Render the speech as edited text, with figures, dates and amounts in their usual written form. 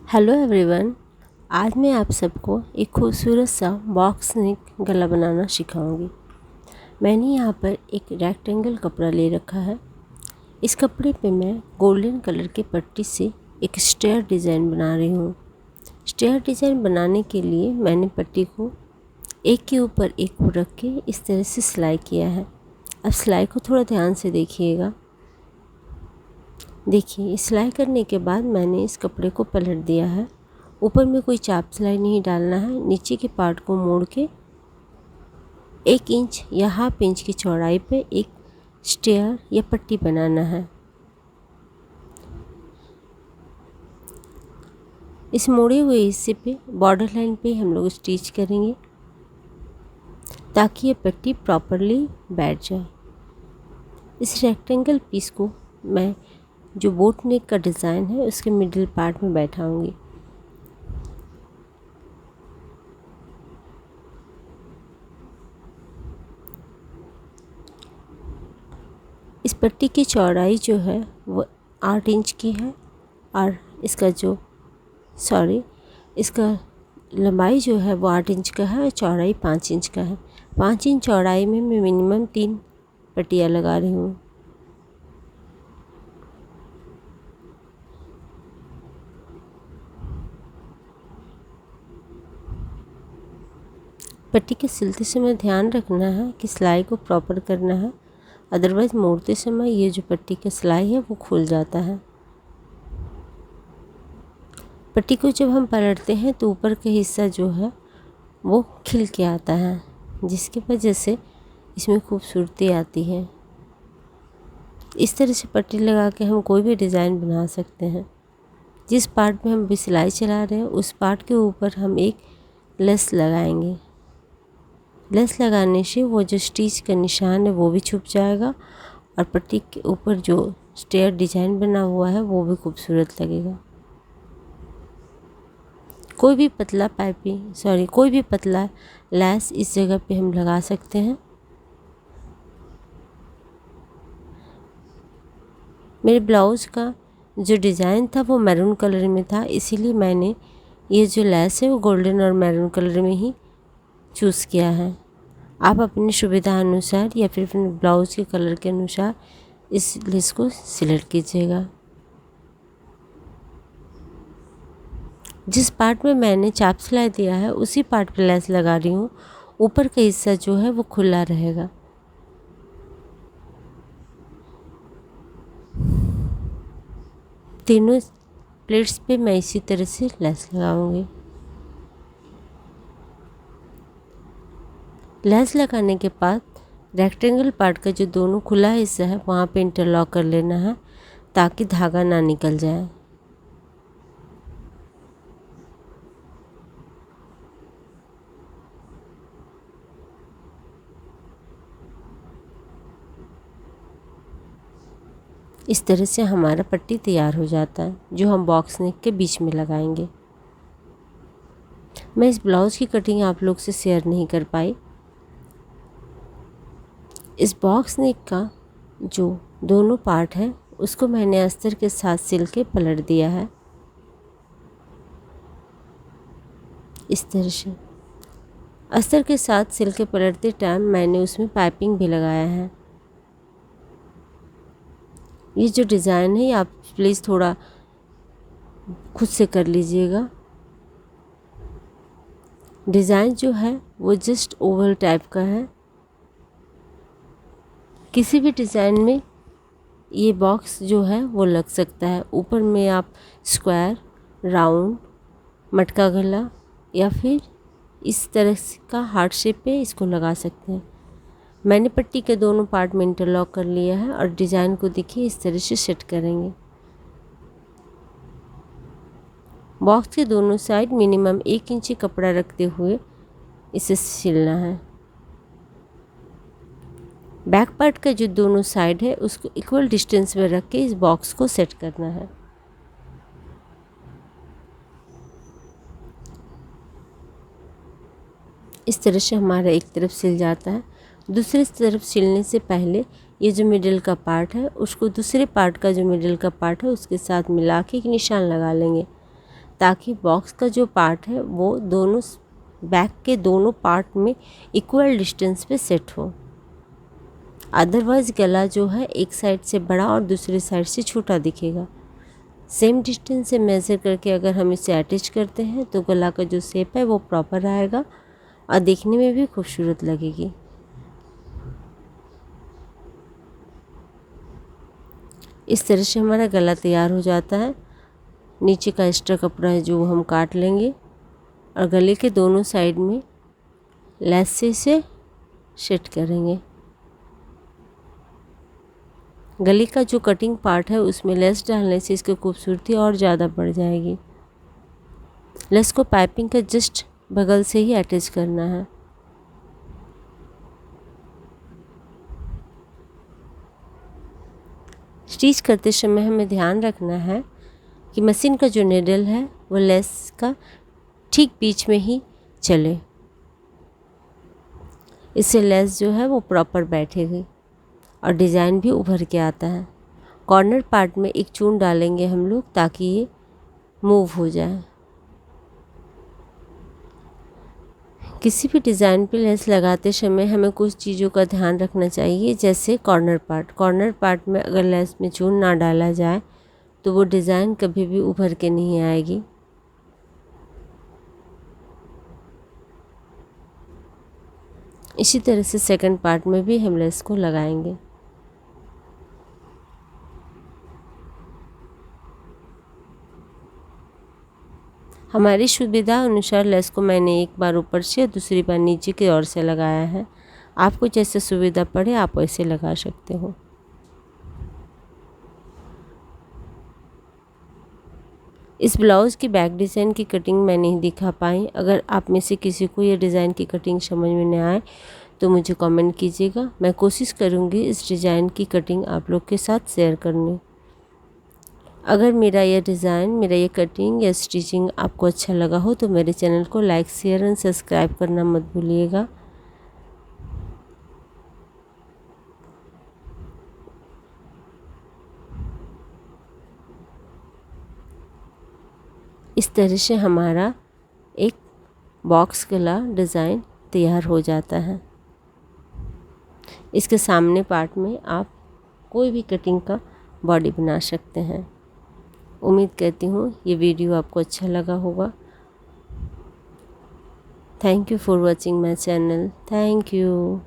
Hello everyone. आज मैं आप सबको एक खूबसूरत सा बॉक्स नेक गला बनाना सिखाऊंगी। मैंने यहाँ पर एक रेक्टेंगल कपड़ा ले रखा है। इस कपड़े पे मैं गोल्डन कलर की पट्टी से एक स्टेयर डिज़ाइन बना रही हूँ। स्टेयर डिज़ाइन बनाने के लिए मैंने पट्टी को एक के ऊपर एक को रख के इस तरह से सिलाई किया है। अब सिलाई को थोड़ा ध्यान से देखिएगा। देखिए, सिलाई करने के बाद मैंने इस कपड़े को पलट दिया है। ऊपर में कोई चाप सिलाई नहीं डालना है। नीचे के पार्ट को मोड़ के 1 इंच या हाफ इंच की चौड़ाई पे एक स्टेयर या पट्टी बनाना है। इस मोड़े हुए हिस्से पे बॉर्डर लाइन पे हम लोग स्टिच करेंगे ताकि ये पट्टी प्रॉपरली बैठ जाए। इस रेक्टेंगल पीस को मैं जो बोट नेक का डिज़ाइन है उसके मिडिल पार्ट में बैठाऊंगी। इस पट्टी की चौड़ाई जो है वो 8 इंच की है और इसका लंबाई जो है वो 8 इंच का है और चौड़ाई 5 इंच का है। 5 इंच चौड़ाई में मैं मिनिमम 3 पट्टियाँ लगा रही हूँ। पट्टी के सिलते समय ध्यान रखना है कि सिलाई को प्रॉपर करना है, अदरवाइज़ मोड़ते समय ये जो पट्टी का सिलाई है वो खुल जाता है। पट्टी को जब हम पलटते हैं तो ऊपर का हिस्सा जो है वो खिल के आता है, जिसकी वजह से इसमें खूबसूरती आती है। इस तरह से पट्टी लगा के हम कोई भी डिज़ाइन बना सकते हैं। जिस पार्ट में हम भी सिलाई चला रहे हैं उस पार्ट के ऊपर हम एक लेस लगाएंगे। लेस लगाने से वो जो स्टिच का निशान है वो भी छुप जाएगा और पट्टी के ऊपर जो स्टेयर डिज़ाइन बना हुआ है वो भी खूबसूरत लगेगा। कोई भी पतला लेस इस जगह पे हम लगा सकते हैं। मेरे ब्लाउज़ का जो डिज़ाइन था वो मैरून कलर में था, इसीलिए मैंने ये जो लेस है वो गोल्डन और मैरून कलर में ही चूज़ किया है। आप अपनी सुविधा अनुसार या फिर अपने ब्लाउज़ के कलर के अनुसार इस लेस को सिलेक्ट कीजिएगा। जिस पार्ट में मैंने चाप सिलाई दिया है उसी पार्ट पर लेस लगा रही हूँ। ऊपर का हिस्सा जो है वो खुला रहेगा। तीनों प्लेट्स पे मैं इसी तरह से लेस लगाऊंगी। लेस लगाने के बाद रेक्टेंगल पार्ट का जो दोनों खुला हिस्सा है वहाँ पे इंटरलॉक कर लेना है ताकि धागा ना निकल जाए। इस तरह से हमारा पट्टी तैयार हो जाता है जो हम बॉक्स नेक के बीच में लगाएंगे। मैं इस ब्लाउज़ की कटिंग आप लोग से शेयर नहीं कर पाई। इस बॉक्स नेक का जो दोनों पार्ट है उसको मैंने अस्तर के साथ सिल के पलट दिया है। इस तरह से अस्तर के साथ सिल के पलटते टाइम मैंने उसमें पाइपिंग भी लगाया है। ये जो डिज़ाइन है आप प्लीज़ थोड़ा खुद से कर लीजिएगा। डिज़ाइन जो है वो जस्ट ओवल टाइप का है। किसी भी डिज़ाइन में ये बॉक्स जो है वो लग सकता है। ऊपर में आप स्क्वायर, राउंड, मटका गला या फिर इस तरह का हार्ट शेप पे इसको लगा सकते हैं। मैंने पट्टी के दोनों पार्ट में इंटरलॉक कर लिया है और डिज़ाइन को देखिए इस तरह से सेट करेंगे। बॉक्स के दोनों साइड मिनिमम 1 इंच कपड़ा रखते हुए इसे सिलना है। बैक पार्ट का जो दोनों साइड है उसको इक्वल डिस्टेंस में रख के इस बॉक्स को सेट करना है। इस तरह से हमारा एक तरफ सिल जाता है। दूसरी तरफ सिलने से पहले ये जो मिडिल का पार्ट है उसको दूसरे पार्ट का जो मिडिल का पार्ट है उसके साथ मिला के एक निशान लगा लेंगे ताकि बॉक्स का जो पार्ट है वो दोनों बैक के दोनों पार्ट में इक्वल डिस्टेंस पे सेट हो। अदरवाइज़ गला जो है एक साइड से बड़ा और दूसरी साइड से छोटा दिखेगा। सेम डिस्टेंस से मेज़र करके अगर हम इसे अटैच करते हैं तो गला का जो शेप है वो प्रॉपर आएगा और देखने में भी खूबसूरत लगेगी। इस तरह से हमारा गला तैयार हो जाता है। नीचे का एक्स्ट्रा कपड़ा है जो हम काट लेंगे और गले के दोनों साइड में लेस से इसे सेट करेंगे। गले का जो कटिंग पार्ट है उसमें लेस डालने से इसकी खूबसूरती और ज़्यादा बढ़ जाएगी। लेस को पाइपिंग का जस्ट बगल से ही अटैच करना है। स्टिच करते समय हमें ध्यान रखना है कि मशीन का जो निडल है वो लेस का ठीक बीच में ही चले, इससे लेस जो है वो प्रॉपर बैठेगी और डिज़ाइन भी उभर के आता है। कॉर्नर पार्ट में एक चून डालेंगे हम लोग ताकि ये मूव हो जाए। किसी भी डिज़ाइन पे लेस लगाते समय हमें कुछ चीज़ों का ध्यान रखना चाहिए, जैसे कॉर्नर पार्ट में अगर लेस में चून ना डाला जाए तो वो डिज़ाइन कभी भी उभर के नहीं आएगी। इसी तरह से सेकंड पार्ट में भी हम लेस को लगाएंगे। हमारी सुविधा अनुसार लेस को मैंने एक बार ऊपर से दूसरी बार नीचे की ओर से लगाया है। आपको जैसे सुविधा पड़े आप वैसे लगा सकते हो। इस ब्लाउज़ की बैक डिज़ाइन की कटिंग मैं नहीं दिखा पाई। अगर आप में से किसी को ये डिज़ाइन की कटिंग समझ में न आए तो मुझे कमेंट कीजिएगा। मैं कोशिश करूँगी इस डिज़ाइन की कटिंग आप लोग के साथ शेयर करने। अगर मेरा ये डिज़ाइन, मेरा ये कटिंग या स्टिचिंग आपको अच्छा लगा हो तो मेरे चैनल को लाइक, शेयर एंड सब्सक्राइब करना मत भूलिएगा। इस तरह से हमारा एक बॉक्स गला डिज़ाइन तैयार हो जाता है। इसके सामने पार्ट में आप कोई भी कटिंग का बॉडी बना सकते हैं। उम्मीद करती हूँ ये वीडियो आपको अच्छा लगा होगा। Thank you for watching my channel. Thank you.